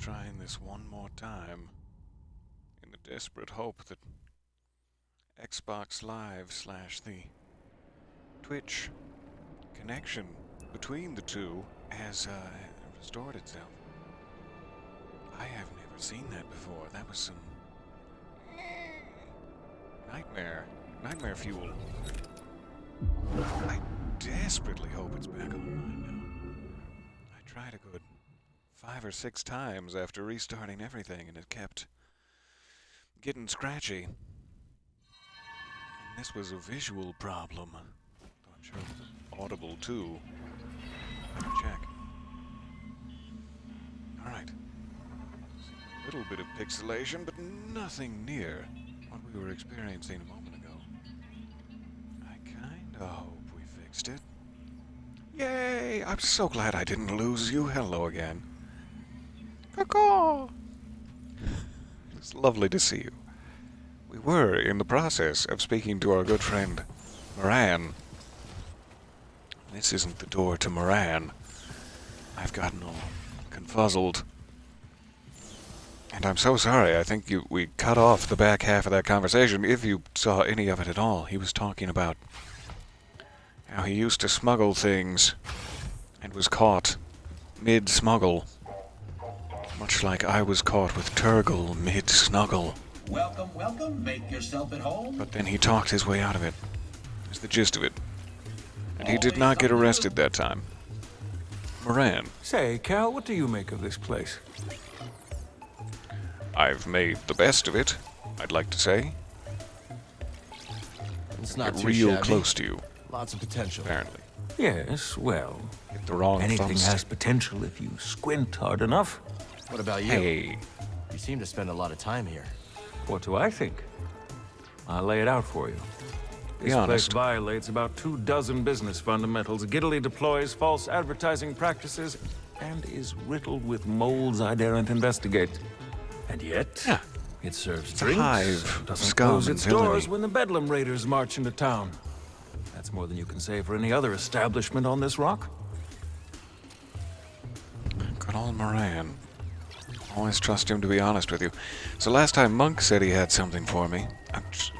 trying this one more time in the desperate hope that Xbox Live / the Twitch connection between the two has restored itself. I have never seen that before. That was some nightmare fuel. I desperately hope it's back online now. I tried a good 5 or 6 times after restarting everything, and it kept getting scratchy. And this was a visual problem. I'm sure it was audible too. Let me check. Alright. A little bit of pixelation, but nothing near what we were experiencing a moment ago. I kinda hope we fixed it. Yay! I'm so glad I didn't lose you. Hello again. Caw. It's lovely to see you. We were in the process of speaking to our good friend Moran. This isn't the door to Moran. I've gotten all confuzzled. And I'm so sorry. I think we cut off the back half of that conversation, if you saw any of it at all. He was talking about how he used to smuggle things and was caught mid-smuggle. Much like I was caught with Turgle mid-snuggle. Welcome, welcome. Make yourself at home. But then he talked his way out of it. That's the gist of it. And he did not get arrested that time. Moran. Say, Cal, what do you make of this place? I've made the best of it, I'd like to say. It's not Get too real shabby. close to you, Lots of potential. apparently. Yes, well, Hit the wrong anything thumbstick. has potential if you squint hard enough. What about you? Hey, You seem to spend a lot of time here. What do I think? I'll lay it out for you. Be This place honest. violates about 24 business fundamentals, giddily deploys false advertising practices, and is riddled with moles I daren't investigate. And yet, Yeah. it serves It's a drinks, hive of doesn't scum close and its doors villainy. when the Bedlam Raiders march into town. That's more than you can say for any other establishment on this rock. good old Moran. Always trust him to be honest with you. So last time Monk said he had something for me.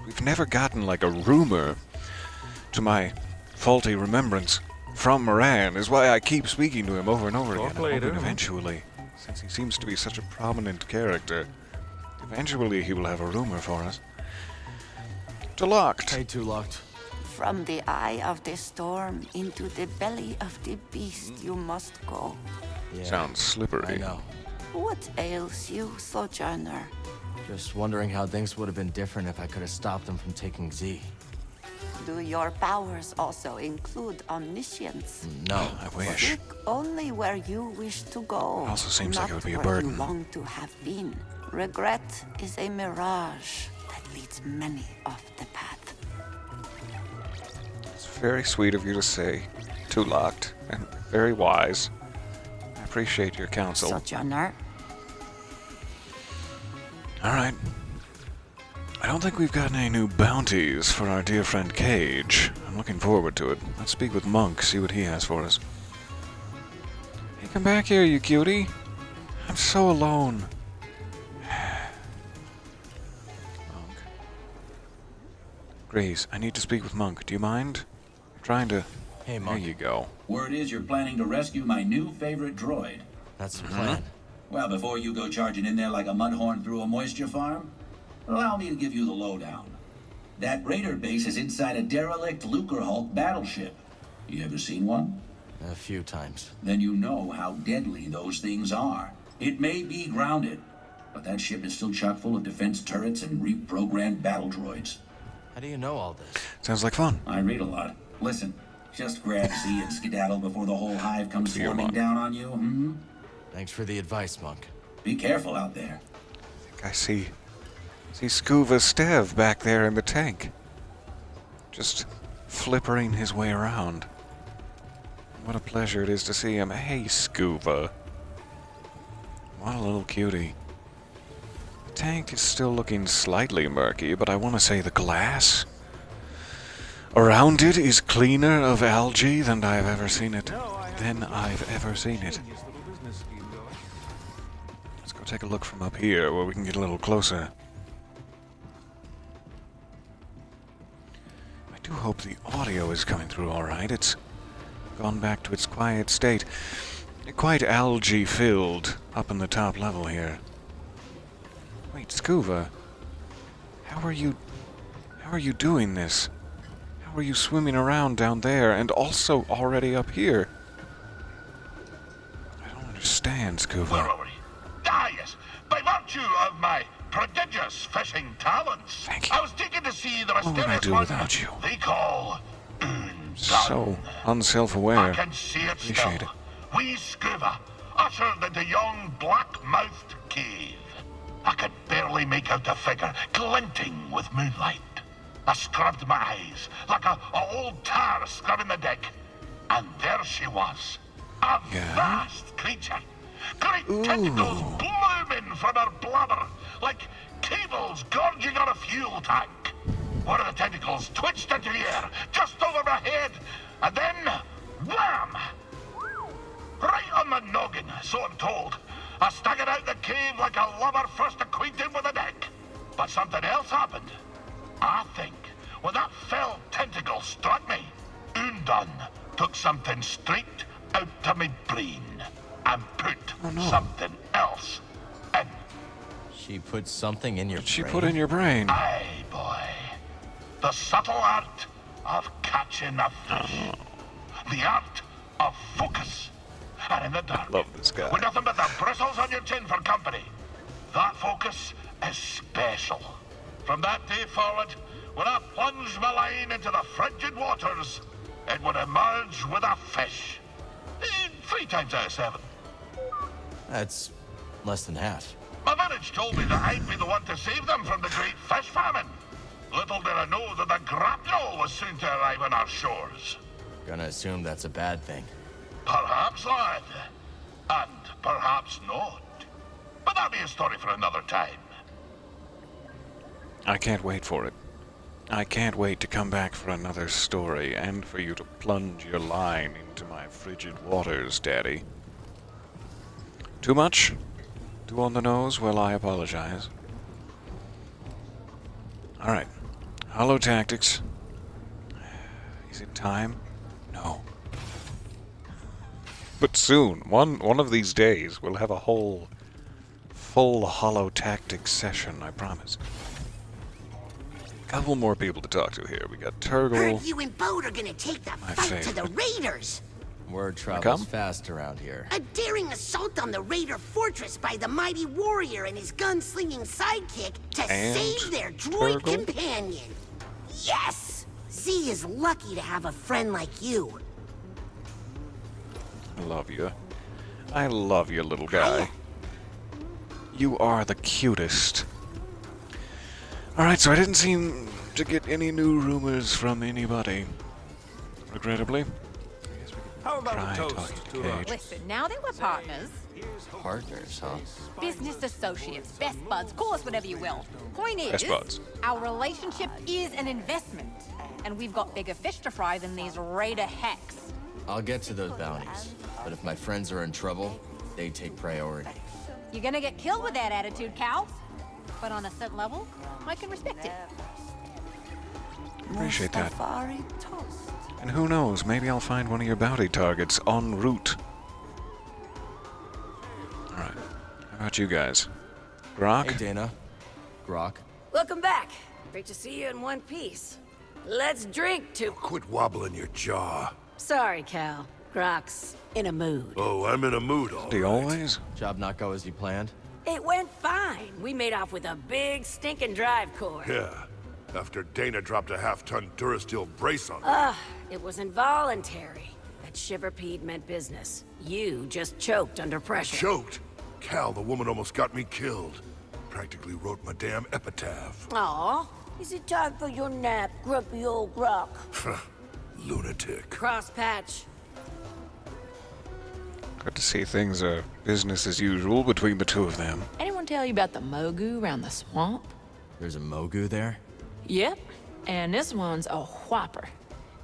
We've never gotten like a rumor, to my faulty remembrance, from Moran, is why I keep speaking to him over and over Talk again. I'm later. hoping eventually, since he seems to be such a prominent character, eventually he will have a rumor for us. Delocked. Hey, Too Locked. From the eye of the storm into the belly of the beast you must go. Yeah, Sounds slippery. I know. What ails you, Sojourner? Just wondering how things would have been different if I could have stopped them from taking Z. Do your powers also include omniscience? No. I wish. Look only where you wish to go. Also seems like it would be a not where burden. you long to have been. Regret is a mirage that leads many off the path. It's very sweet of you to say. Too locked and very wise. I appreciate your counsel. Sojourner, Alright. I don't think we've gotten any new bounties for our dear friend Cage. I'm looking forward to it. Let's speak with Monk, see what he has for us. Hey, come back here, you cutie. I'm so alone. Monk. Grace, I need to speak with Monk. Do you mind? I'm trying to... Hey, There Monk. you go. Word is you're planning to rescue my new favorite droid. That's the plan. Well, before you go charging in there like a mudhorn through a moisture farm, allow me to give you the lowdown. That raider base is inside a derelict Lucrehulk battleship. You ever seen one? A few times. Then you know how deadly those things are. It may be grounded, but that ship is still chock full of defense turrets and reprogrammed battle droids. How do you know all this? Sounds like fun. I read a lot. Listen, just grab Z and skedaddle before the whole hive comes See you, swarming Monk. down on you, hmm? Thanks for the advice, Monk. Be careful out there. I think I see Scuba Stev back there in the tank. Just flippering his way around. What a pleasure it is to see him. Hey, Scuba. What a little cutie. The tank is still looking slightly murky, but I want to say the glass around it is cleaner of algae than I've ever seen it. Let's go take a look from up here where we can get a little closer. I do hope the audio is coming through alright. It's gone back to its quiet state. Quite algae-filled up in the top level here. Wait, Scuba. How are you doing this? How are you swimming around down there and also already up here? I don't understand, Scuba. Where are we? Ah, yes. By virtue of my prodigious fishing talents, Thank you. I was taken to see the What would I mysterious do one without you? they call So unself-aware. I can see it Appreciate still. it. Wee Scuba, ushered into yon black-mouthed cave. I could barely make out the figure, glinting with moonlight. I scrubbed my eyes, like a old tar scrubbing the deck. And there she was. A vast creature. Great tentacles blooming from her blubber, like cables gorging on a fuel tank. One of the tentacles twitched into the air, just over my head, and then, wham! Right on the noggin, so I'm told. I staggered out the cave like a lover first acquainted with a deck. But something else happened. I think when that fell tentacle struck me, Undone took something straight out of my brain and put something else in. She put something in your She brain? put in your brain. Aye, boy. The subtle art of catching a fish. The art of focus. And in the dark, Love this guy. with nothing but the bristles on your chin for company, that focus is special. From that day forward, when I plunged my line into the frigid waters, it would emerge with a fish. 3 times out of 7. That's less than half. My village told me that I'd be the one to save them from the great fish famine. Little did I know that the grapnel was soon to arrive on our shores. Gonna assume that's a bad thing. Perhaps, lad. And perhaps not. But that'll be a story for another time. I can't wait for it. I can't wait to come back for another story and for you to plunge your line into my frigid waters, Daddy. Too much? Too on the nose? Well, I apologize. Alright. Hollow tactics. Is it time? No. But soon, one of these days, we'll have a whole full hollow tactics session, I promise. Couple more people to talk to here. We got Turgle. Heard you and Bode are gonna take the My fight to the favorite. Raiders. Word Come? travels fast around here. A daring assault on the Raider fortress by the mighty warrior and his gunslinging sidekick to And save their droid Turgle? companion. Yes! Z is lucky to have a friend like you. I love you. I love you, little guy. You are the cutest. Alright, so I didn't seem to get any new rumors from anybody. Regrettably. I guess we could How about try a toast talking to to the- Cage. Listen, now that we're partners, Partners, huh? business associates, best buds, call us whatever you will. Point is, Best buds. our relationship is an investment, and we've got bigger fish to fry than these Raider hacks. I'll get to those bounties. But if my friends are in trouble, they take priority. You're gonna get killed with that attitude, Cal. But on a certain level, I can respect it. Appreciate that. Mustafari toast. And who knows, maybe I'll find one of your bounty targets en route. Alright. How about you guys? Grok? Hey, Dana. Grok. Welcome back. Great to see you in one piece. Let's drink to... Quit wobbling your jaw. Sorry, Cal. Grok's in a mood. Oh, I'm in a mood, all Do you right. always? Job not go as you planned? It went fine. We made off with a big stinking drive core. Yeah. After Dana dropped a half-ton Durasteel brace on me. It was involuntary. That shiver-peed meant business. You just choked under pressure. Choked. Cal, the woman almost got me killed. Practically wrote my damn epitaph. Aw. Is it time for your nap, grumpy old Grok? Lunatic. Cross patch. Good to see things are business as usual between the two of them. Anyone tell you about the Mogu around the swamp? There's a Mogu there? Yep. And this one's a whopper.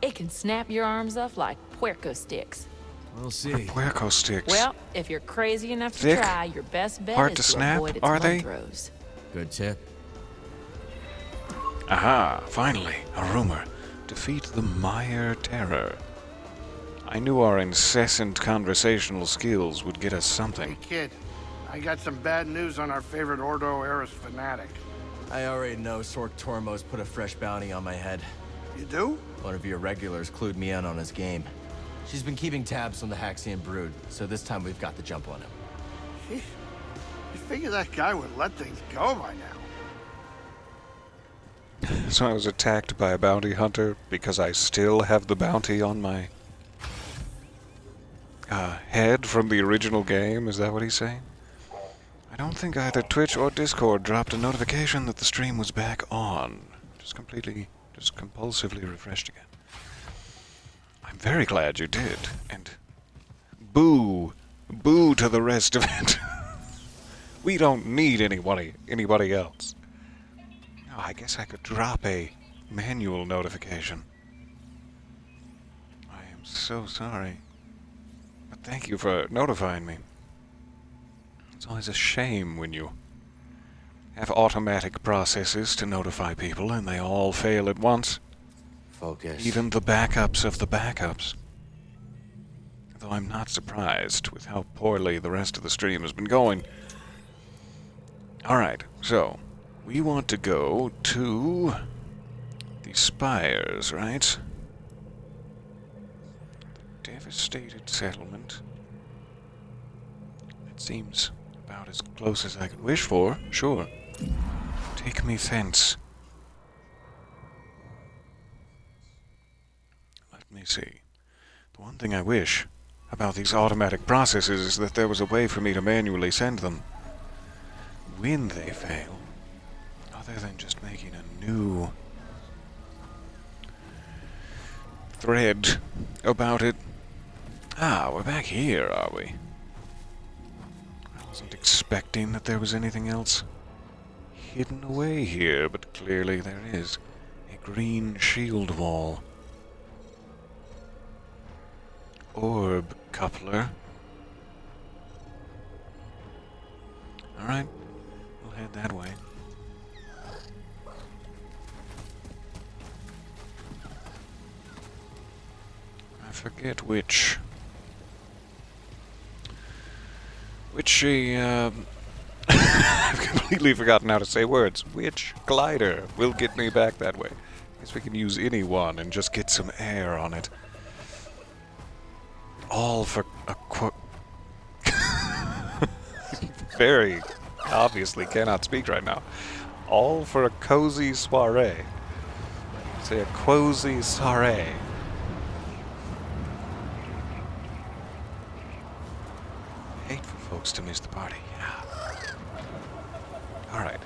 It can snap your arms off like puerco sticks. We'll see. Puerco sticks. Well, if you're crazy enough to Thick, try, your best bet hard is to to snap, avoid its are mud they? throws. Good tip. Aha, finally, a rumor. Defeat the Meyer Terror. I knew our incessant conversational skills would get us something. Hey, kid. I got some bad news on our favorite Ordo Eris fanatic. I already know Sork Tormos put a fresh bounty on my head. You do? One of your regulars clued me in on his game. She's been keeping tabs on the Haxian brood, so this time we've got the jump on him. Sheesh. You figure that guy would let things go by now. So I was attacked by a bounty hunter because I still have the bounty on my head from the original game? Is that what he's saying? I don't think either Twitch or Discord dropped a notification that the stream was back on. Just compulsively refreshed again. I'm very glad you did, and boo to the rest of it. We don't need anybody else. Oh, I guess I could drop a manual notification. I am so sorry. But thank you for notifying me. It's always a shame when you have automatic processes to notify people and they all fail at once. Focus. Even the backups of the backups. Though I'm not surprised with how poorly the rest of the stream has been going. Alright, so we want to go to the spires, right? The devastated settlement. That seems about as close as I could wish for, sure. Take me thence. Let me see. The one thing I wish about these automatic processes is that there was a way for me to manually send them when they fail, other than just making a new thread about it. Ah, we're back here, are we? I wasn't expecting that there was anything else hidden away here, but clearly there is. A green shield wall. Orb coupler. Alright, we'll head that way. I forget which I've completely forgotten how to say words. Which glider will get me back that way? Guess we can use any one and just get some air on it. All for a very obviously cannot speak right now. All for a cozy soiree. Say a cozy soiree. Hate for folks to miss the party. Yeah. Alright.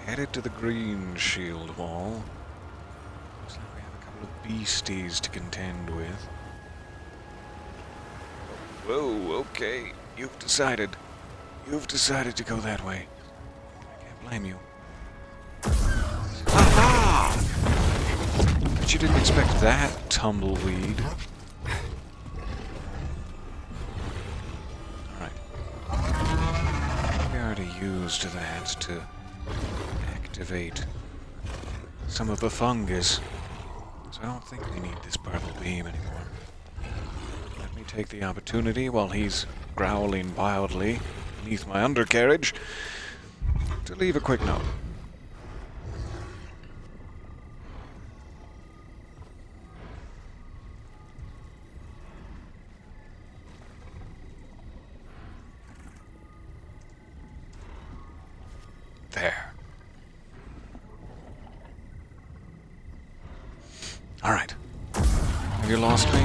Headed to the green shield wall. Looks like we have a couple of beasties to contend with. Whoa, okay. You've decided to go that way. I can't blame you. Aha! But you didn't expect that, tumbleweed. Alright. We already used that to activate some of the fungus. So I don't think we need this purple beam anymore. Let me take the opportunity while he's growling wildly beneath my undercarriage to leave a quick note. There. Alright. Have you lost me?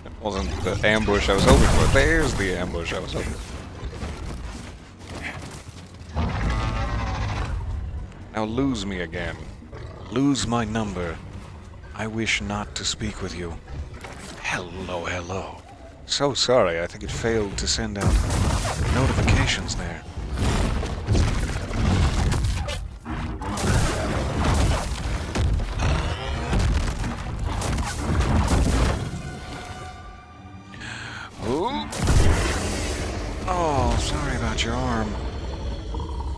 That wasn't the ambush I was hoping for. There's the ambush I was hoping for. Now lose me again. Lose my number. I wish not to speak with you. Hello, hello. So sorry, I think it failed to send out notifications there. Ooh. Oh, sorry about your arm.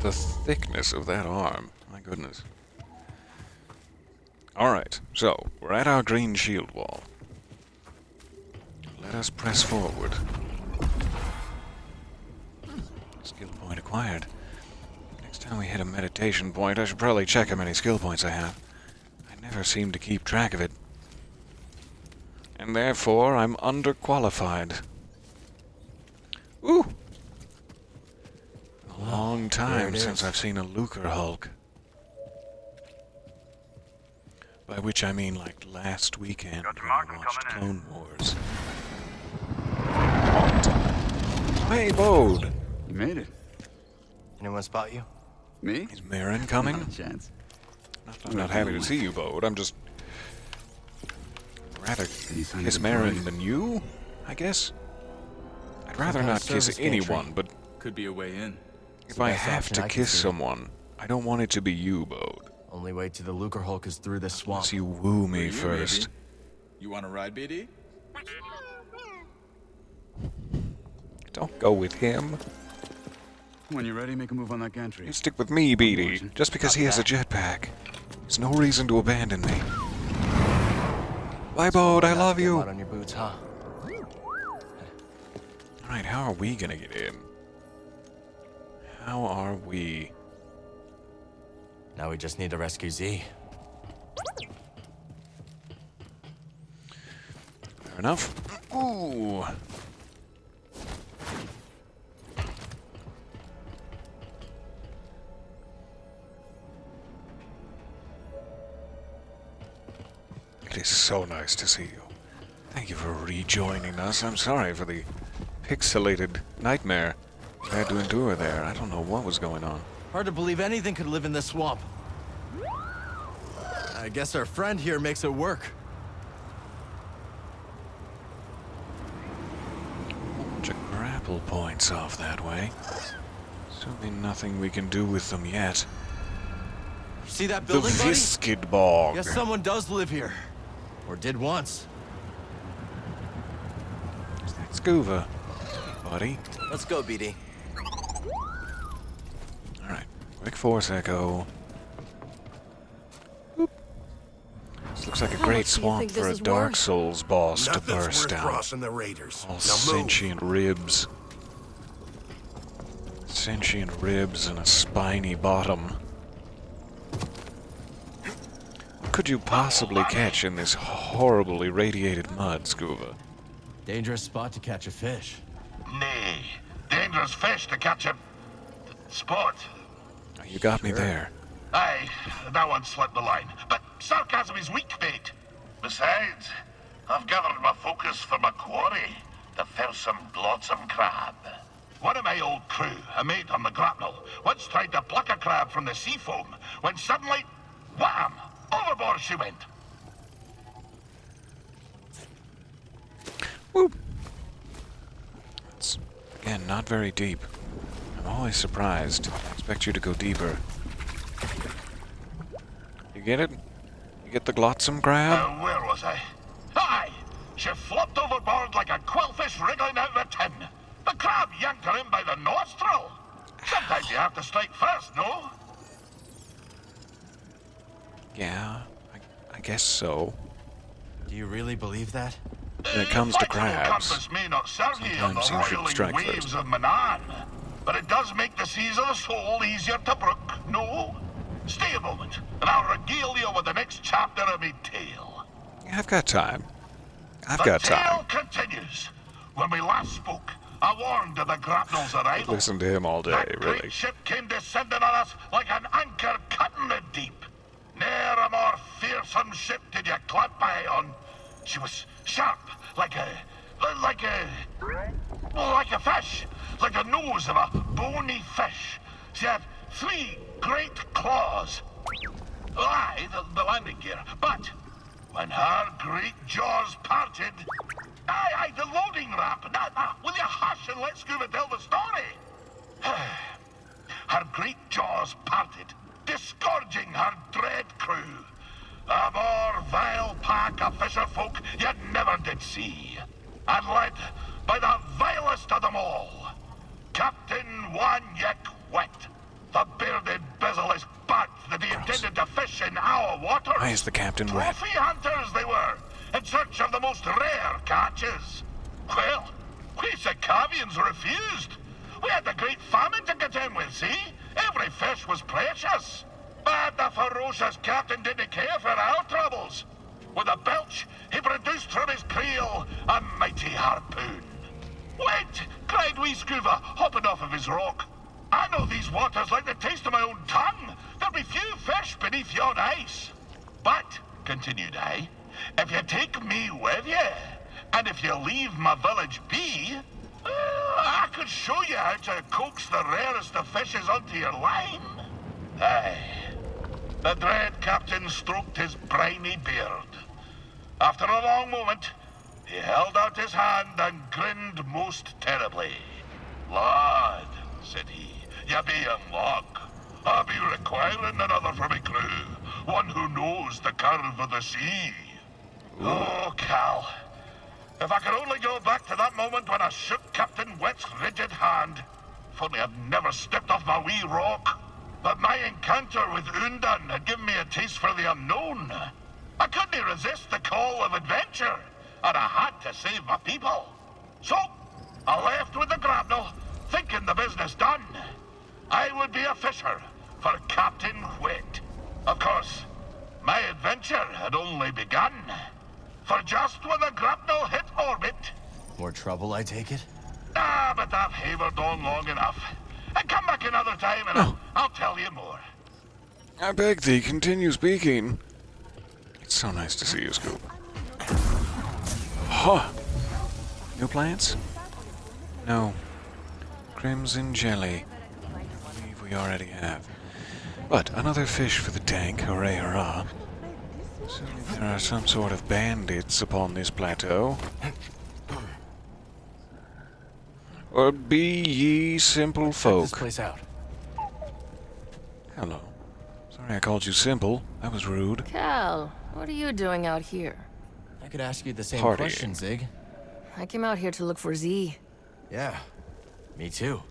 The thickness of that arm. My goodness. Alright, so, we're at our green shield wall. Let us press forward. Skill point acquired. Next time we hit a meditation point, I should probably check how many skill points I have. I never seem to keep track of it. And therefore, I'm underqualified. Ooh! A long time since I've seen a Lucrehulk. By which I mean like last weekend when I watched Clone Wars. Long time. Hey, Bode! You made it. Anyone spot you? Me? Is Marin coming? Not a chance. I'm not happy to see you, Bode. I'm just... rather kiss Marin than you, I guess? I'd rather not kiss anyone, but... Could be a way in. If I have to kiss someone, I don't want it to be you, Bode. Only way to the Lucrehulk is through this swamp. Unless you woo me first. You want to ride, BD? Don't go with him. When you're ready, make a move on that gantry. You stick with me, BD. Just because he has a jetpack. There's no reason to abandon me. Bye, Bode. I love you. On your boots, huh? Alright, how are we gonna get in? How are we? Now we just need to rescue Z. Fair enough. Ooh. It is so nice to see you. Thank you for rejoining us. I'm sorry for the pixelated nightmare I had to endure there. I don't know what was going on. Hard to believe anything could live in this swamp. I guess our friend here makes it work. Bunch of grapple points off that way. Certainly nothing we can do with them yet. See that building, the buddy? Viscid Bog. Guess someone does live here. Or did once. That's Scuba. Buddy. Let's go, BD. Alright. Quick force echo. Boop. This looks like a great swamp for a Dark Souls boss to burst out. Crossing the raiders. All sentient ribs. Sentient ribs and a spiny bottom. What could you possibly catch in this horrible irradiated mud, Scuba? Dangerous spot to catch a fish. Nay, dangerous fish to catch a sport. You got me there. Aye, that one slipped the line. But sarcasm is weak bait. Besides, I've gathered my focus for my quarry, the fearsome glotsome crab. One of my old crew, a mate on the grapnel, once tried to pluck a crab from the sea foam, when suddenly, wham! Overboard she went. Whoop. It's, again, not very deep. I'm always surprised. I expect you to go deeper. You get it? You get the glotsome crab? Where was I? Aye! She flopped overboard like a quillfish wriggling out of a tin. The crab yanked her in by the nostril. Sometimes you have to strike first, no? Yeah, I guess so. Do you really believe that? When it comes to crabs, Compass may not serve you on the sometimes you should roiling strike waves first. of Manan, but it does make the seas of the soul easier to brook, no? Stay a moment, and I'll regale you with the next chapter of me tale. I've got time. I've The got tale time. continues. When we last spoke, I warned of the grapnel's arrival. Listen to him all day, That great really. ship came descending on us like an anchor cut in the deep. Ne'er a more fearsome ship did you clap eye on. She was sharp, like a fish, like the nose of a bony fish. She had 3 great claws. Aye, the landing gear. But when her great jaws parted, aye, the loading ramp. Now, will you hush and let Scuba tell the story? Her great jaws parted, disgorging her dread crew. A more vile pack of fisher folk you never did see. And led by that one yick wet. The bearded, bezel-less bat that he intended to fish in our waters. Why is the captain wet? Trophy hunters they were, in search of the most rare catches. Well, we Sikavians refused. We had the Great Famine to contend with, see? Every fish was precious. But the ferocious captain didn't care for our troubles. With a belch, he produced from his creel a mighty harpoon. Wait, cried wee Scuba, hopping off of his rock. I know these waters like the taste of my own tongue. There'll be few fish beneath yon ice. But, continued I, if you take me with you, and if you leave my village be, I could show you how to coax the rarest of fishes onto your line. Aye. The dread captain stroked his briny beard. After a long moment, he held out his hand and grinned most terribly. Lad, said he, you be in luck. I'll be requiring another for my crew, one who knows the curve of the sea. Oh, Cal. If I could only go back to that moment when I shook Captain Wet's rigid hand. If only I'd never stepped off my wee rock. But my encounter with Undan had given me a taste for the unknown. I couldn't resist the call of adventure, and I had to save my people. So, I left with the grapnel, thinking the business done. I would be a fisher for Captain Wet. Of course, my adventure had only begun. For just when the grapnel hit orbit... More trouble, I take it? But I've havered on long enough. And come back another time and I'll tell you more. I beg thee, continue speaking. It's so nice to see you, Scoop. Huh. New plants? No. Crimson jelly. I believe we already have. But another fish for the tank, hooray hurrah. Assuming there are some sort of bandits upon this plateau. Or be ye simple folk. Check this place out. Hello. Sorry I called you simple. That was rude. Cal, what are you doing out here? I could ask you the same Partying. question, Zig. I came out here to look for Z. Yeah, me too.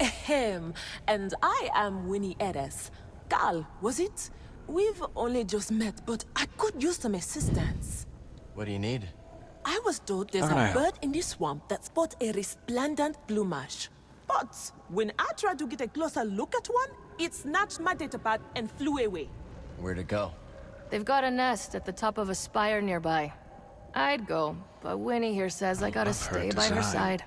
Ahem. And I am Winnie Eres. Cal, was it? We've only just met, but I could use some assistance. What do you need? I was told there's How can I a help? bird in this swamp that spots a resplendent plumage. But when I tried to get a closer look at one, it snatched my datapad and flew away. Where'd it go? They've got a nest at the top of a spire nearby. I'd go, but Winnie here says I gotta love her stay by her design. side.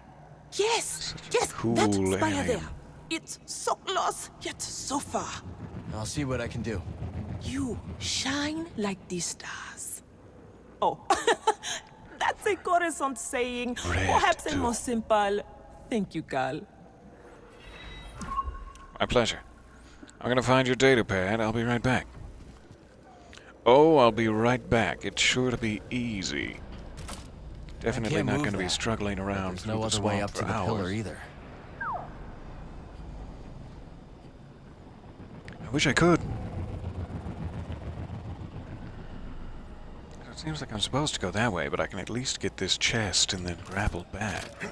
Yes, Such a yes, cool that spire alien. there. It's so close, yet so far. I'll see what I can do. You shine like the stars. Oh, that's a Coruscant saying. Red, Perhaps a too. more simple. Thank you, Cal. My pleasure. I'm gonna find your data pad. I'll be right back. Oh, I'll be right back. It's sure to be easy. Definitely can't not move gonna be that, struggling around There's through no the other swamp way up for to the hours. pillar either. I wish I could. It seems like I'm supposed to go that way, but I can at least get this chest and then grapple back, right?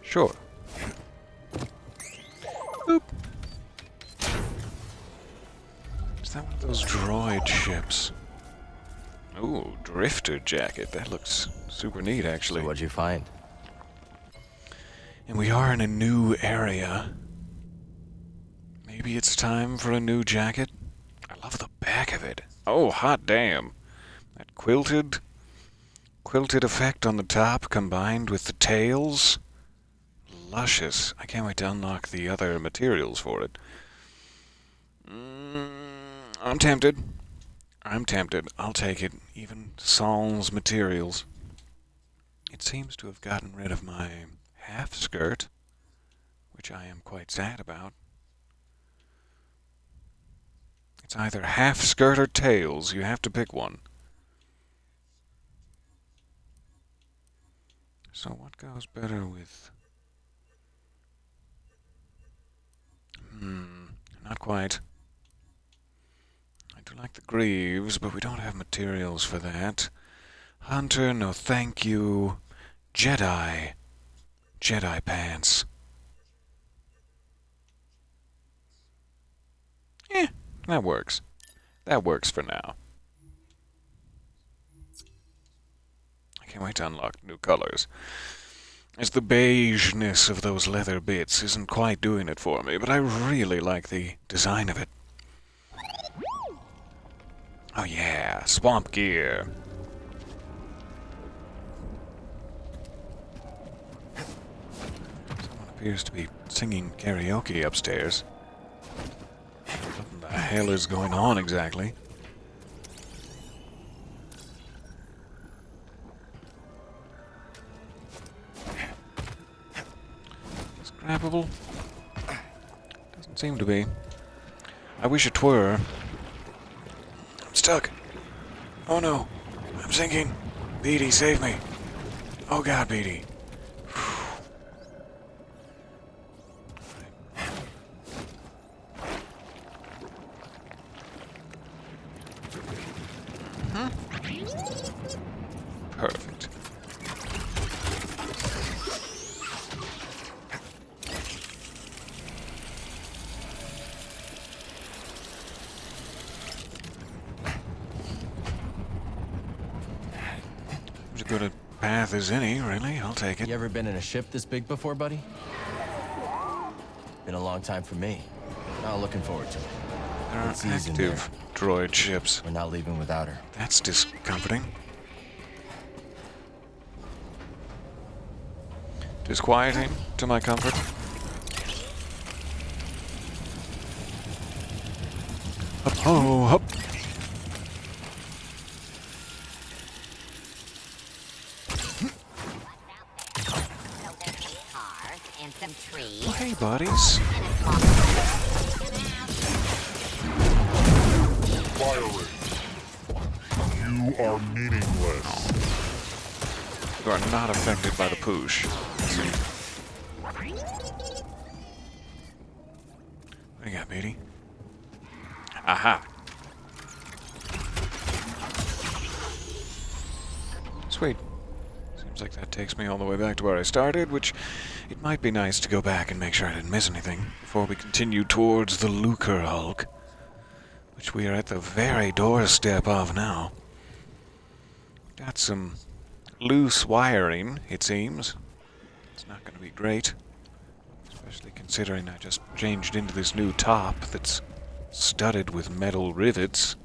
Sure. Boop. Is that one of those droid ships? Ooh, drifter jacket. That looks super neat, actually. So what'd you find? And we are in a new area. Maybe it's time for a new jacket? I love the back of it. Oh, hot damn. That quilted effect on the top combined with the tails. Luscious. I can't wait to unlock the other materials for it. I'm tempted. I'll take it. Even sans materials. It seems to have gotten rid of my half skirt, which I am quite sad about. It's either half skirt or tails. You have to pick one. So what goes better with... Not quite. I do like the greaves, but we don't have materials for that. Hunter, no thank you. Jedi. Jedi pants. That works. That works for now. I can't wait to unlock new colors. As the beigeness of those leather bits isn't quite doing it for me, but I really like the design of it. Oh yeah, swamp gear. Someone appears to be singing karaoke upstairs. What the hell is going on exactly? Scrappable? Doesn't seem to be. I wish it were. I'm stuck. Oh no. I'm sinking. Beatty, save me. Oh god, Beatty. Perfect. As good a path as any, really. I'll take it. You ever been in a ship this big before, buddy? Been a long time for me. Not looking forward to it. There are active droid ships. We're not leaving without her. That's discomforting. Disquieting to my comfort. Up, ho, hop. Oh, hey, buddies. You are meaningless. You are not affected by the poosh. What do you got, Beatty? Aha! Sweet. Seems like that takes me all the way back to where I started, which it might be nice to go back and make sure I didn't miss anything before we continue towards the Lucrehulk, which we are at the very doorstep of now. Got some loose wiring, it seems. It's not going to be great, especially considering I just changed into this new top that's studded with metal rivets.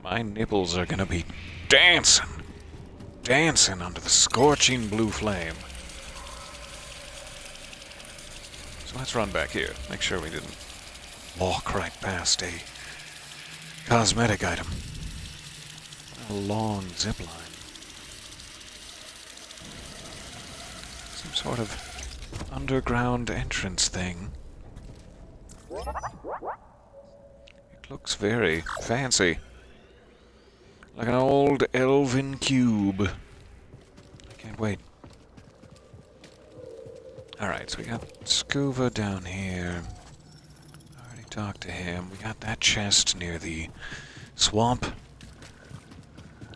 My nipples are going to be dancing under the scorching blue flame. So let's run back here, make sure we didn't walk right past a cosmetic item. A long zip line. Some sort of underground entrance thing. It looks very fancy. Like an old elven cube. I can't wait. Alright, so we got Scuba down here. I already talked to him. We got that chest near the swamp.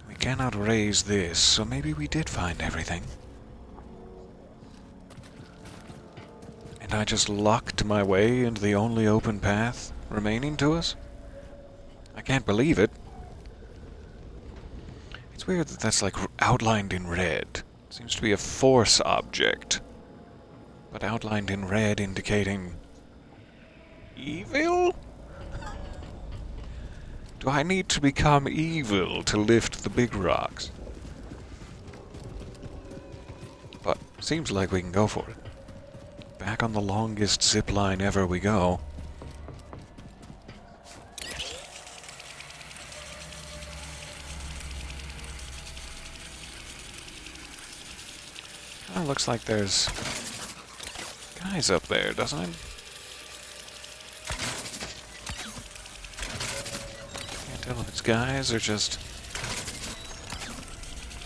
We cannot raise this, so maybe we did find everything. And I just locked my way into the only open path remaining to us? I can't believe it. It's weird that that's like outlined in red. It seems to be a force object, but outlined in red indicating evil? Do I need to become evil to lift the big rocks? But seems like we can go for it. Back on the longest zip line ever we go. Kinda looks like there's guys up there, doesn't it? Can't tell if it's guys or just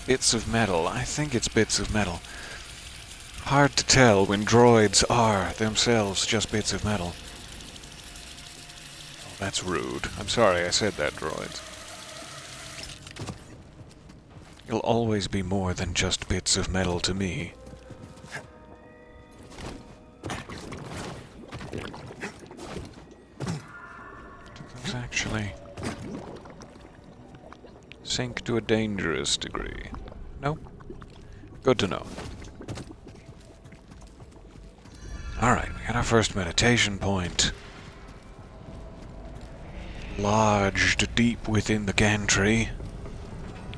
bits of metal. I think it's bits of metal. Hard to tell when droids are themselves just bits of metal. Oh, that's rude. I'm sorry I said that, droids. You'll always be more than just bits of metal to me. actually sink to a dangerous degree. No? Good to know. Alright, we got our first meditation point. Lodged deep within the gantry,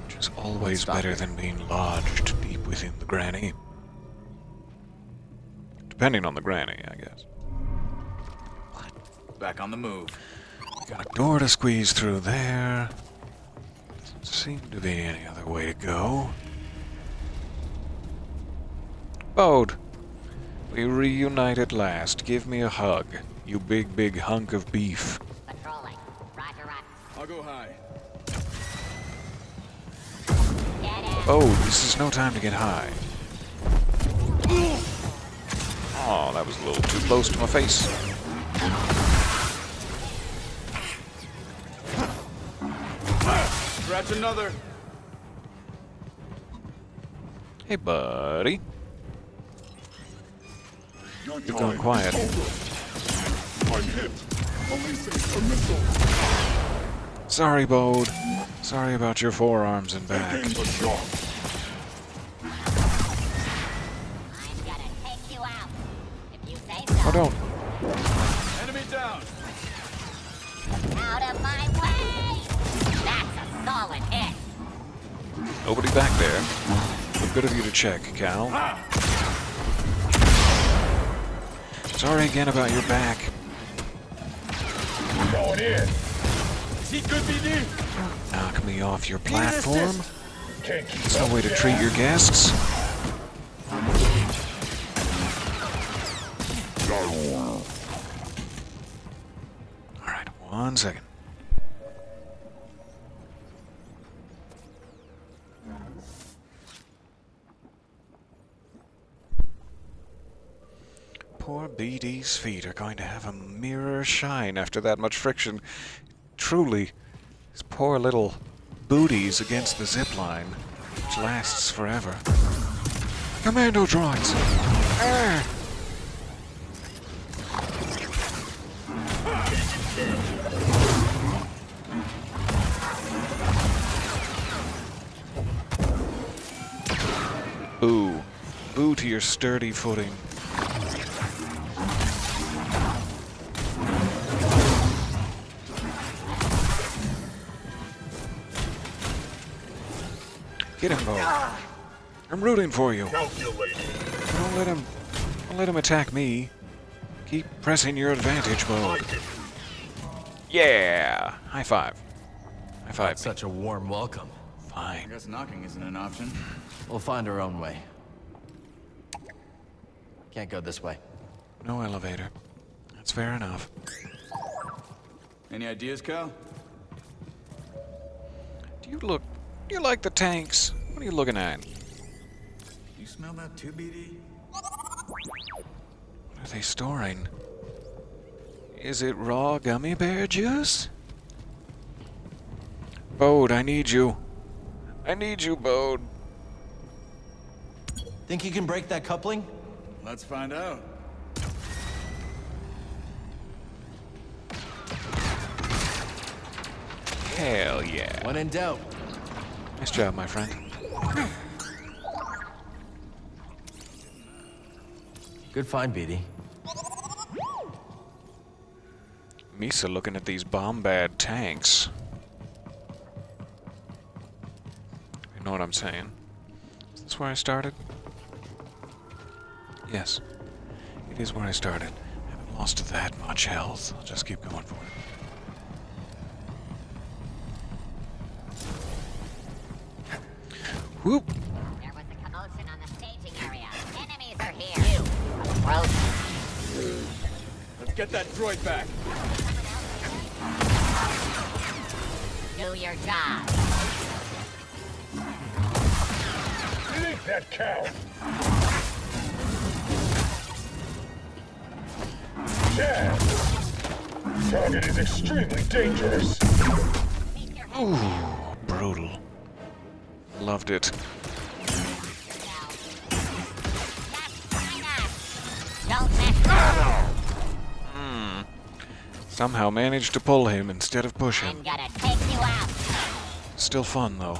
which is always better than being lodged deep within the granny. Depending on the granny, I guess. Back on the move. Got a door to squeeze through there. Doesn't seem to be any other way to go. Bode, we reunite at last. Give me a hug, you big, big hunk of beef. Patrolling. Roger, roger. I'll go high. Oh, this is no time to get high. Oh, that was a little too close to my face. Scratch another. Hey, buddy. You're going quiet. I'm hit. Releasing a missile. Sorry, Bode. Sorry about your forearms and back. Gained a shot. I'm gonna take you out. If you say so. Oh, don't. Enemy down. Out of my way! That's a solid hit. Nobody back there. But good of you to check, Cal. Sorry again about your back. Going in. See good BD. Knock me off your platform. Can't keep That's no way to treat your guests. Alright, 1 second. Poor BD's feet are going to have a mirror shine after that much friction. Truly, his poor little booties against the zipline, which lasts forever. Commando droids! Ah! Boo. Boo to your sturdy footing. Get him, Bo. I'm rooting for you. Don't let him attack me. Keep pressing your advantage, Bo. Yeah! High five. High five. Such a warm welcome. I Fine. guess knocking isn't an option. We'll find our own way. Can't go this way. No elevator. That's fair enough. Any ideas, Cal? Do you like the tanks? What are you looking at? You smell that too, BD? What are they storing? Is it raw gummy bear juice? Bode, I need you. I need you, Bode. Think you can break that coupling? Let's find out. Hell yeah. When in doubt. Nice job, my friend. Good find, BD. Misa looking at these bomb-bad tanks. You know what I'm saying? Is this where I started? Yes. It is where I started. I haven't lost that much health. I'll just keep going for it. Whoop! There was a commotion on the staging area. Enemies are here. You, approach. Let's get that droid back. Do your job. Take that cow. Chad. Target is extremely dangerous. Ooh, brutal. Loved it. Don't mess with It's Somehow managed to pull him instead of push him. I'm gonna take you out. Still fun, though.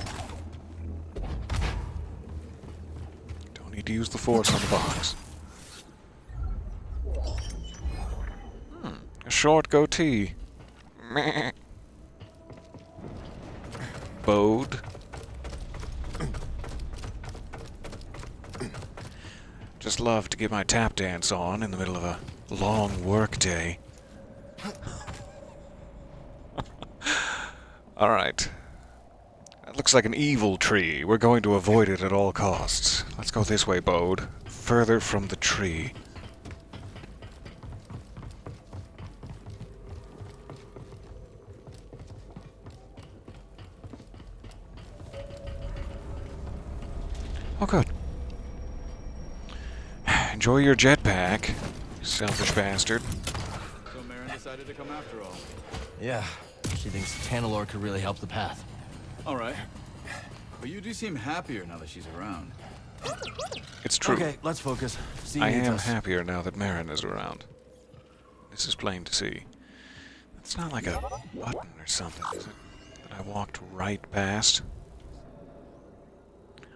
Don't need to use the force on the box. A short goatee. Meh. Bode. Just love to get my tap dance on in the middle of a long work day. Alright. That looks like an evil tree. We're going to avoid it at all costs. Let's go this way, Bode. Further from the tree. Oh, good. Enjoy your jetpack, you selfish bastard. So Marin decided to come after all. Yeah, she thinks Tanalor could really help the path. All right. But you do seem happier now that she's around. It's true. Okay, let's focus. See you I am us. happier now that Marin is around. This is plain to see. It's not like a button or something, is it? That I walked right past.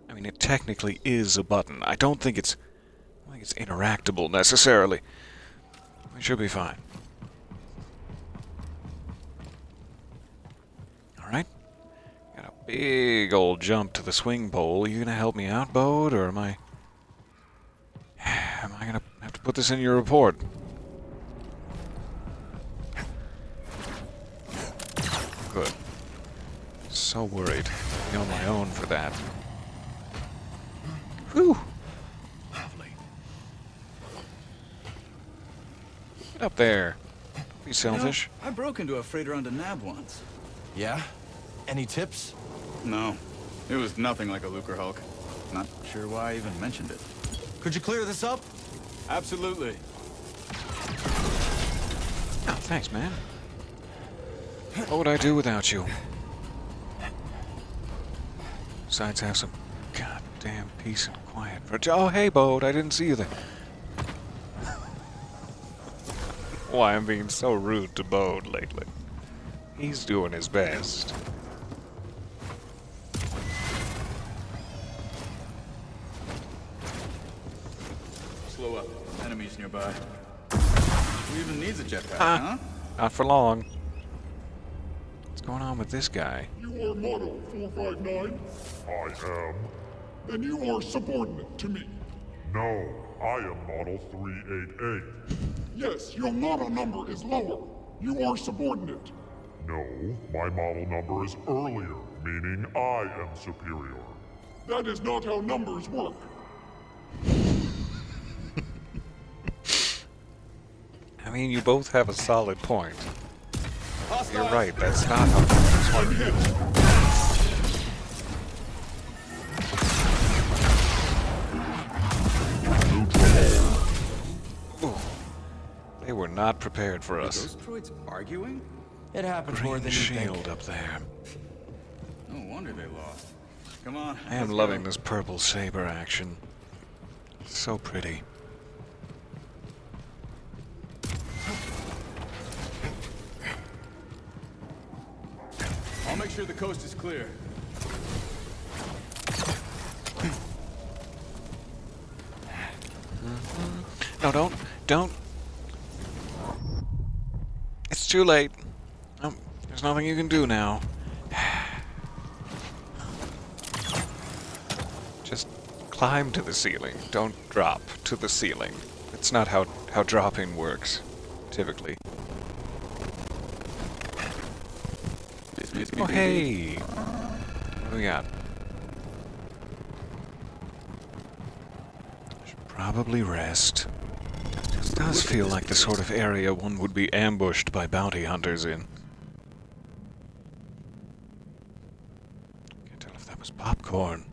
I mean, it technically is a button. I don't think it's interactable necessarily. We should be fine. Alright. Got a big old jump to the swing pole. You gonna help me out, Bode, or am I gonna have to put this in your report? Good. So worried. Be on my own for that. Whew. Lovely. Get up there. Be selfish. You know, I broke into a freighter on Denab once. Yeah? Any tips? No. It was nothing like a Lucrehulk. Not sure why I even mentioned it. Could you clear this up? Absolutely. Oh, thanks, man. What would I do without you? Besides have some goddamn peace and quiet for... Oh, hey, Bode, I didn't see you there. Why I'm being so rude to Bode lately. He's doing his best. Slow up. Enemies nearby. Who even needs a jetpack, huh? Not for long. What's going on with this guy? You are Model 459? I am. Then you are subordinate to me. No, I am Model 388. Yes, your model number is lower. You are subordinate. No, my model number is earlier, meaning I am superior. That is not how numbers work. I mean, you both have a solid point. You're right, that's not how numbers work. Ooh. They were not prepared for us. Are those droids arguing? It happens more than you shield think. up there. No wonder they lost. Come on. I am let's loving go. this purple saber action. It's so pretty. I'll make sure the coast is clear. No, don't. It's too late. There's nothing you can do now. Just climb to the ceiling. Don't drop to the ceiling. It's not how dropping works, typically. Oh, hey! What do we got? Should probably rest. This does feel like the sort of area one would be ambushed by bounty hunters in. Can't tell if that was popcorn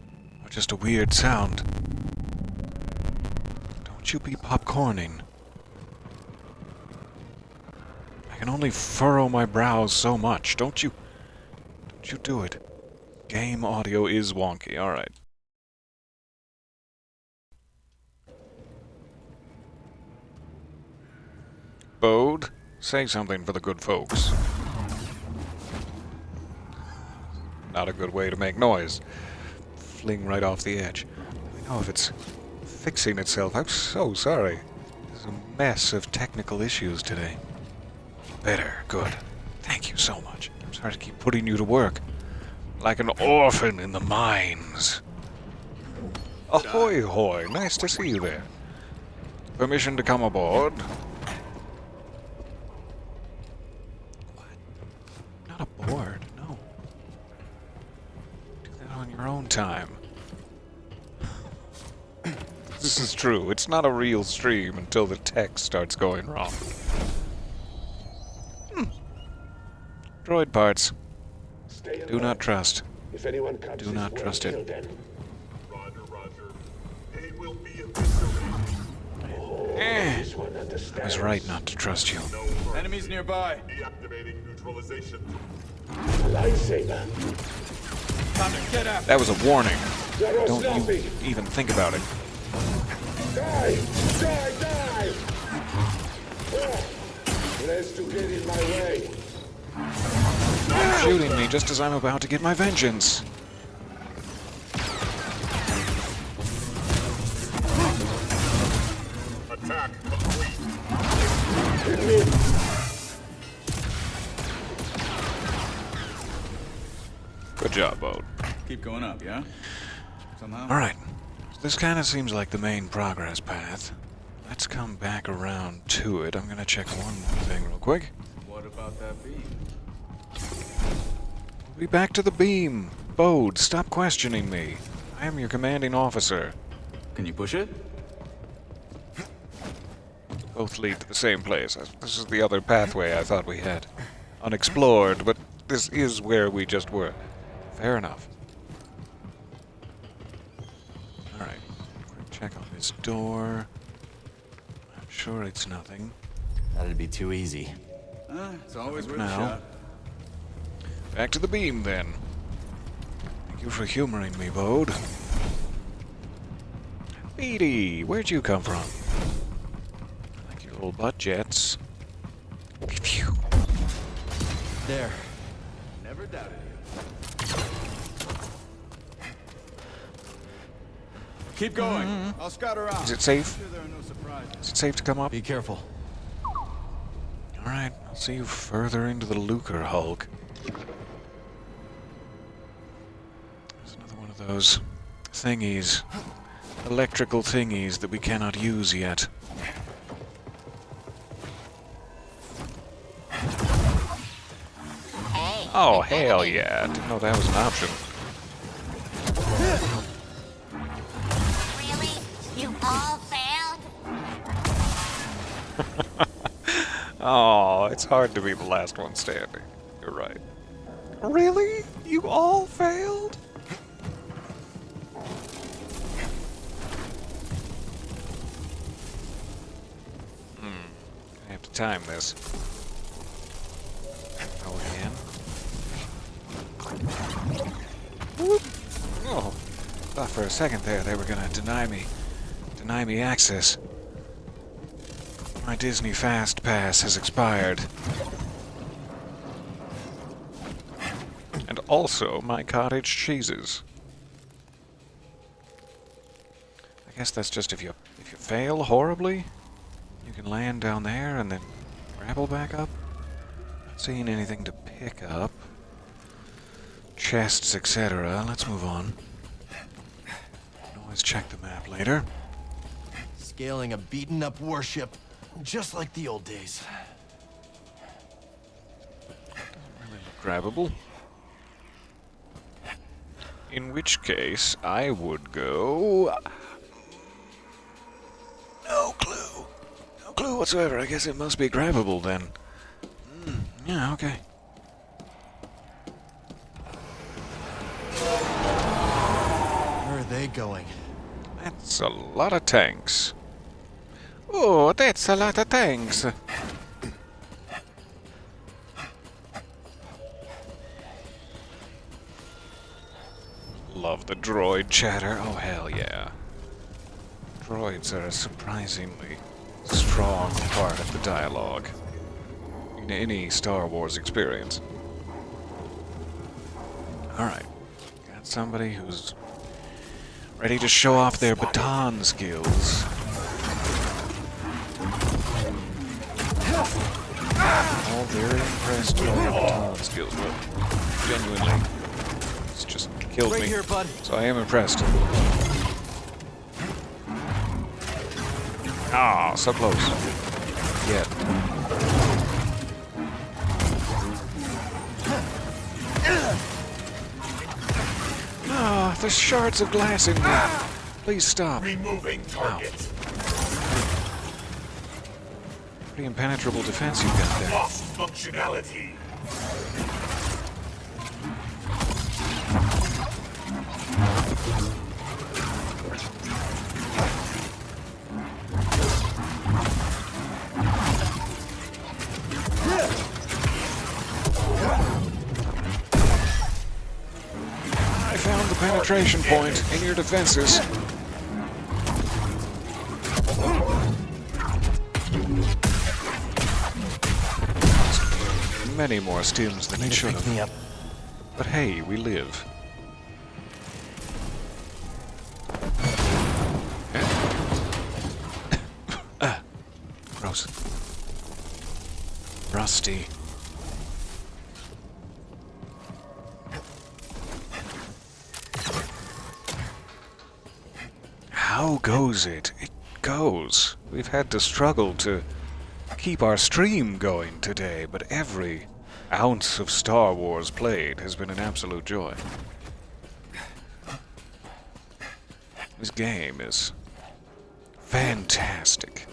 or just a weird sound. Don't you be popcorning. I can only furrow my brows so much. Don't you do it. Game audio is wonky. Alright. Bode, Say something for the good folks. Not a good way to make noise. Fling right off the edge. Let me know if it's fixing itself. I'm so sorry. There's a mess of technical issues today. Better. Good. Thank you so much. I'm sorry to keep putting you to work. Like an orphan in the mines. Ahoy hoy. Nice to see you there. Permission to come aboard. What? Not aboard, no. Do that on your own time. This is true. It's not a real stream until the text starts going wrong. Droid parts. Do not trust. If anyone comes Do not trust it. I was right not to trust you. Enemies nearby. Deactivating neutralization. Lightsaber. That was a warning. Don't you even think about it. Die! Die! Die! Let's to get in my way. Shooting me just as I'm about to get my vengeance. Attack complete. Good job, Bode. Keep going up, yeah? Somehow? Alright. This kind of seems like the main progress path. Let's come back around to it. I'm gonna check one more thing real quick. What about that beam? We'll be back to the beam. Bode, stop questioning me. I am your commanding officer. Can you push it? Both lead to the same place. This is the other pathway I thought we had unexplored, but this is where we just were. Fair enough. Alright. Quick check on this door. I'm sure it's nothing. That'd be too easy. It's always worth a Now. shot. Back to the beam, then. Thank you for humoring me, Bode. Beatty, where'd you come from? I like your old butt jets. Phew. There. Never doubted you. Keep going. I'll scout around. Is it safe? Sure there are no surprises. Is it safe to come up? Be careful. Alright, I'll see you further into the Lucrehulk. There's another one of those thingies. Electrical thingies that we cannot use yet. Oh, hell yeah. Didn't know that was an option. Really? You all failed? Oh, it's hard to be the last one standing. You're right. Really? You all failed? I have to time this. Go again. Whoop. Oh, thought for a second there they were gonna deny me access. My Disney Fast Pass has expired. And also my cottage cheeses. I guess that's just if you fail horribly, you can land down there and then grapple back up. Not seeing anything to pick up. Chests, etc. Let's move on. Can always check the map later. Scaling a beaten-up warship, just like the old days. Grabbable. In which case, I would go... No clue. No clue whatsoever. I guess it must be grabbable then. Yeah, okay. Where are they going? That's a lot of tanks. Oh, that's a lot of tanks. Love the droid chatter. Oh, hell yeah. Droids are a surprisingly strong part of the dialogue. in any Star Wars experience. Alright. Got somebody who's ready to show off their baton skills. All very impressed by their baton skills, but genuinely, it's just killed me. Here, bud. So I am impressed. Ah, so close. Yet. Ah, there's shards of glass in me. Please stop. Removing target. Pretty impenetrable defense you've got there. Lost functionality. I found the penetration point in your defenses. Many more stims than it should have. But hey, we live. Gross. Rusty. How goes it? It goes. We've had to struggle to keep our stream going today, but every ounce of Star Wars played has been an absolute joy. This game is fantastic.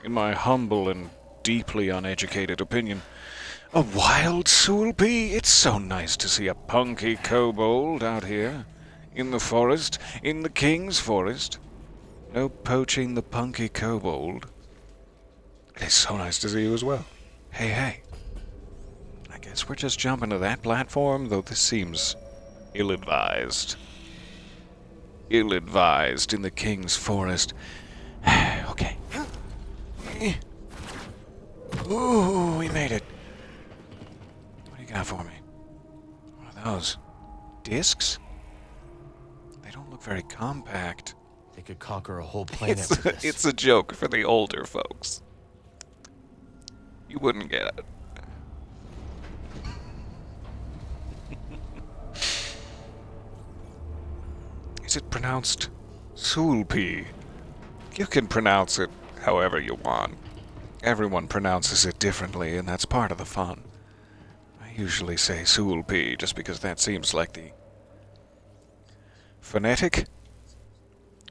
In my humble and deeply uneducated opinion, a wild Sulpi? It's so nice to see a punky kobold out here. In the forest, in the king's forest. No poaching the punky kobold. It is so nice to see you as well. Hey, hey. I guess we're just jumping to that platform, though this seems ill-advised. Ill-advised in the king's forest. Okay. Ooh, we made it. What do you got for me? What are those? Discs? They don't look very compact. They could conquer a whole planet with this. It's a joke for the older folks. You wouldn't get it. Is it pronounced Sulpi? You can pronounce it however you want. Everyone pronounces it differently, and that's part of the fun. I usually say Sulpi just because that seems like the phonetic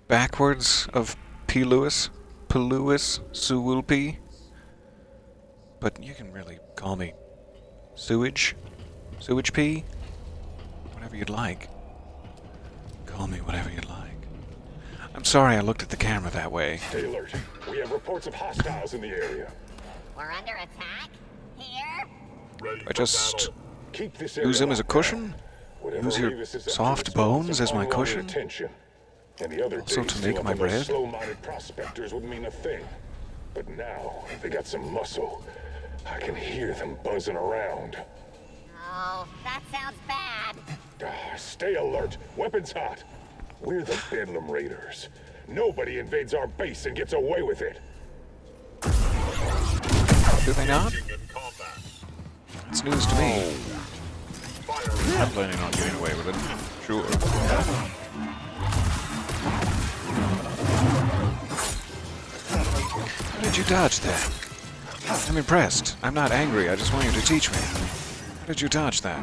backwards of P-Lewis, Sulpi. But you can really call me Sewage P, whatever you'd like. Call me whatever you'd like. I'm sorry I looked at the camera that way. Stay alert. We have reports of hostiles in the area. We're under attack? Here? I just Keep this use him as a locked cushion? Whatever Use your Revis is up to, soft it's going bones to as my follow your cushion? attention. And the other Also days, to make still my up on those bread? slow-minded prospectors would mean a thing. But now, they got some muscle. I can hear them buzzing around. Oh, that sounds bad. Stay alert. Weapons hot. We're the Bedlam Raiders. Nobody invades our base and gets away with it. Do they not? It's news to me. I'm planning on getting away with it. Sure. How did you dodge that? I'm impressed. I'm not angry. I just want you to teach me. How did you dodge that?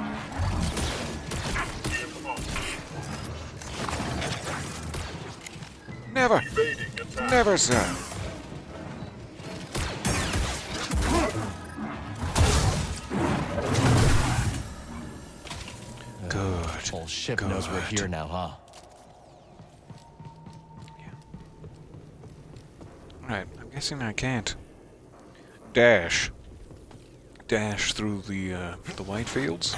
Never. Never, sir. Good. Whole ship knows we're here now, huh? Alright, I'm guessing I can't dash through the white fields?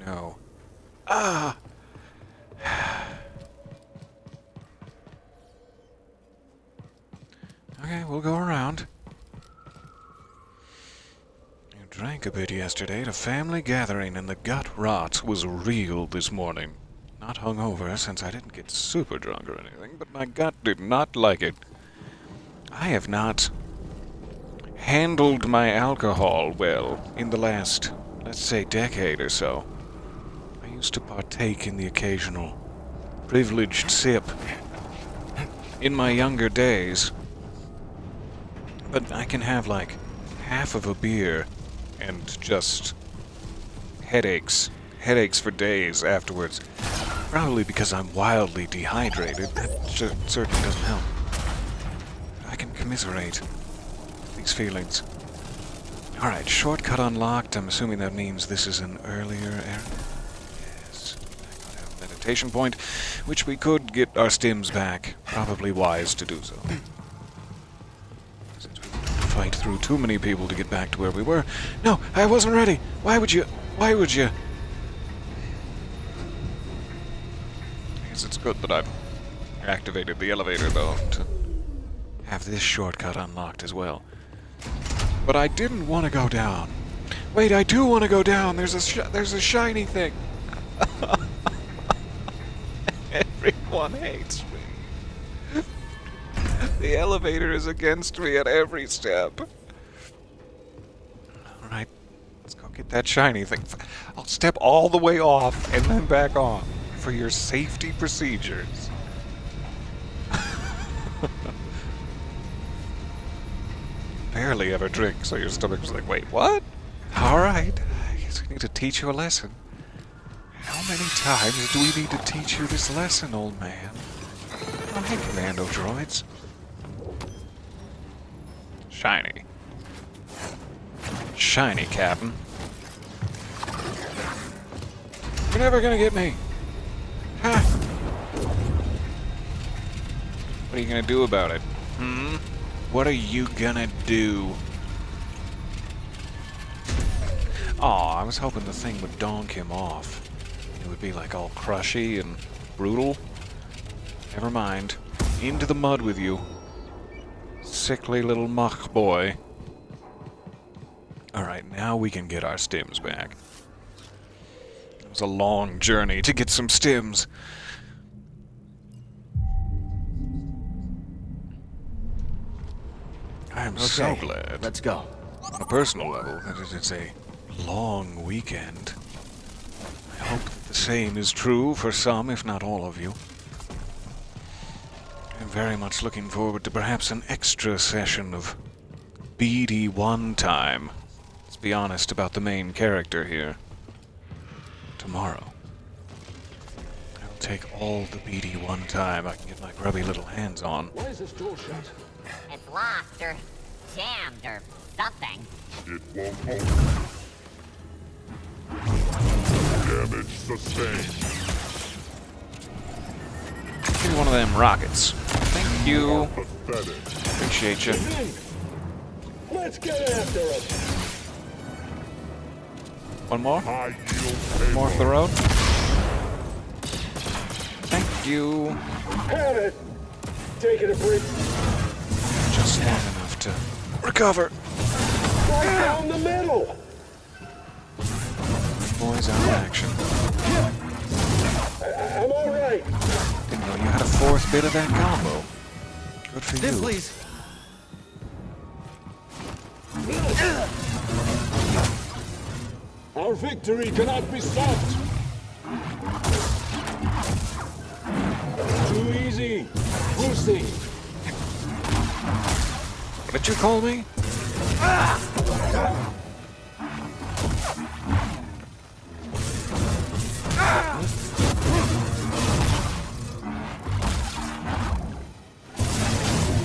No. Ah! Okay, we'll go around. Drank a bit yesterday at a family gathering, and the gut rot was real this morning. Not hungover, since I didn't get super drunk or anything, but my gut did not like it. I have not handled my alcohol well in the last, let's say, decade or so. I used to partake in the occasional privileged sip in my younger days, but I can have like half of a beer and just headaches for days afterwards. Probably because I'm wildly dehydrated. That certainly doesn't help. I can commiserate these feelings. Alright, shortcut unlocked. I'm assuming that means this is an earlier area. Yes. I gotta have a meditation point, which we could get our stims back. Probably wise to do so. Since we fight through too many people to get back to where we were. No, I wasn't ready. Why would you? I guess it's good that I've activated the elevator, though, to have this shortcut unlocked as well. But I didn't want to go down. Wait, I do want to go down. There's a shiny thing. Everyone hates me. The elevator is against me at every step. Alright, let's go get that shiny thing. I'll step all the way off and then back on for your safety procedures. Barely ever drink, so your stomach's like, wait, what? Alright, I guess we need to teach you a lesson. How many times do we need to teach you this lesson, old man? Oh, hey, commando droids. Shiny. Shiny, Captain. You're never gonna get me. Ha! What are you gonna do about it? Hmm? What are you gonna do? Aw, I was hoping the thing would donk him off. It would be like all crushy and brutal. Never mind. Into the mud with you. Sickly little muck boy. Alright, now we can get our stims back. It was a long journey to get some stims. I'm so glad. Let's go. On a personal level, that it's a long weekend. I hope that the same is true for some, if not all of you. I'm very much looking forward to perhaps an extra session of BD1 time. Let's be honest about the main character here. Tomorrow. I'll take all the BD1 time I can get my grubby little hands on. Why is this door shut? It's locked or jammed or something. It won't open. Damage sustained. Give me one of them rockets. Thank you. Appreciate you. Let's get after him. One more? One more for the road. Thank you. Have it. Taking a break. Just long enough to recover. Right down the middle. Boys out of action. I'm all right. Didn't know you had a fourth bit of that combo. Good for you. Please. Our victory cannot be stopped. Too easy. Lucy. What did you call me?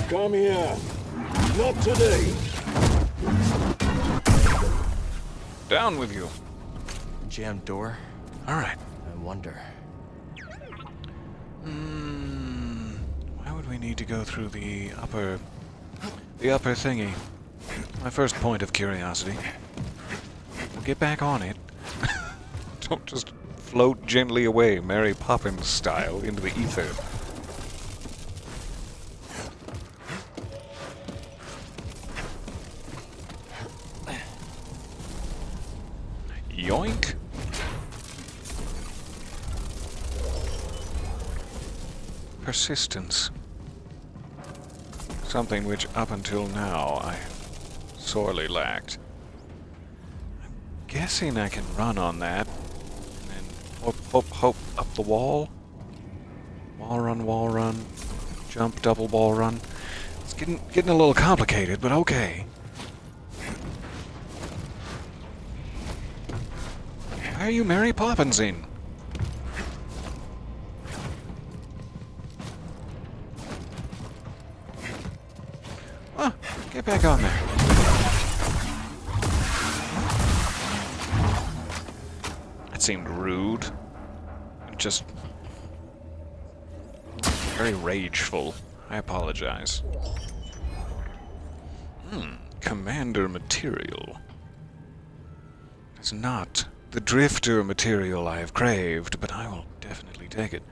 Come here. Not today. Down with you. Jammed door. Alright. I wonder. Why would we need to go through the upper thingy? My first point of curiosity. We'll get back on it. Don't just float gently away, Mary Poppins style, into the ether. Yoink! Persistence. Something which up until now I sorely lacked. I'm guessing I can run on that. And then hop up the wall. Wall run. Jump, double ball run. It's getting a little complicated, but okay. Why are you Mary Poppinsing? Ah, get back on there. That seemed rude. Just very rageful. I apologize. Commander material. It's not the drifter material I have craved, but I will definitely take it.